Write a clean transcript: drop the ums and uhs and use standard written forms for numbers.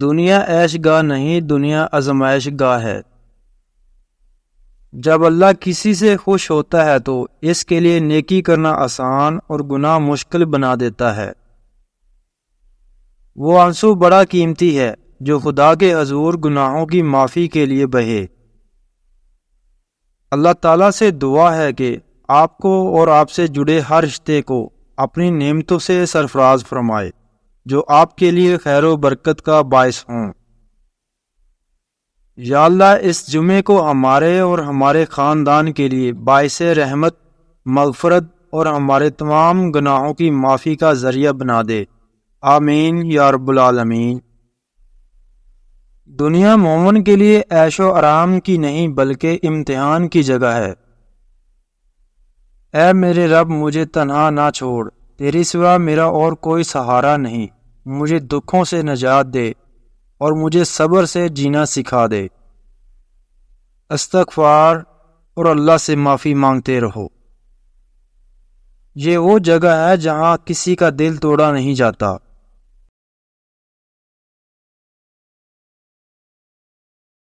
دنیا عیش گاہ نہیں، دنیا آزمائش گاہ ہے۔ جب اللہ کسی سے خوش ہوتا ہے تو اس کے لیے نیکی کرنا آسان اور گناہ مشکل بنا دیتا ہے۔ وہ آنسو بڑا قیمتی ہے جو خدا کے حضور گناہوں کی معافی کے لیے بہے۔ اللہ تعالیٰ سے دعا ہے کہ آپ کو اور آپ سے جڑے ہر رشتے کو اپنی نعمتوں سے سرفراز فرمائے جو آپ کے لیے خیر و برکت کا باعث ہوں۔ یا اللہ اس جمعے کو ہمارے اور ہمارے خاندان کے لیے باعث رحمت، مغفرت اور ہمارے تمام گناہوں کی معافی کا ذریعہ بنا دے، آمین یا رب العالمین۔ دنیا مومن کے لیے عیش و آرام کی نہیں بلکہ امتحان کی جگہ ہے۔ اے میرے رب مجھے تنہا نہ چھوڑ، تیری سوا میرا اور کوئی سہارا نہیں۔ مجھے دکھوں سے نجات دے اور مجھے صبر سے جینا سکھا دے۔ استغفار اور اللہ سے معافی مانگتے رہو۔ یہ وہ جگہ ہے جہاں کسی کا دل توڑا نہیں جاتا۔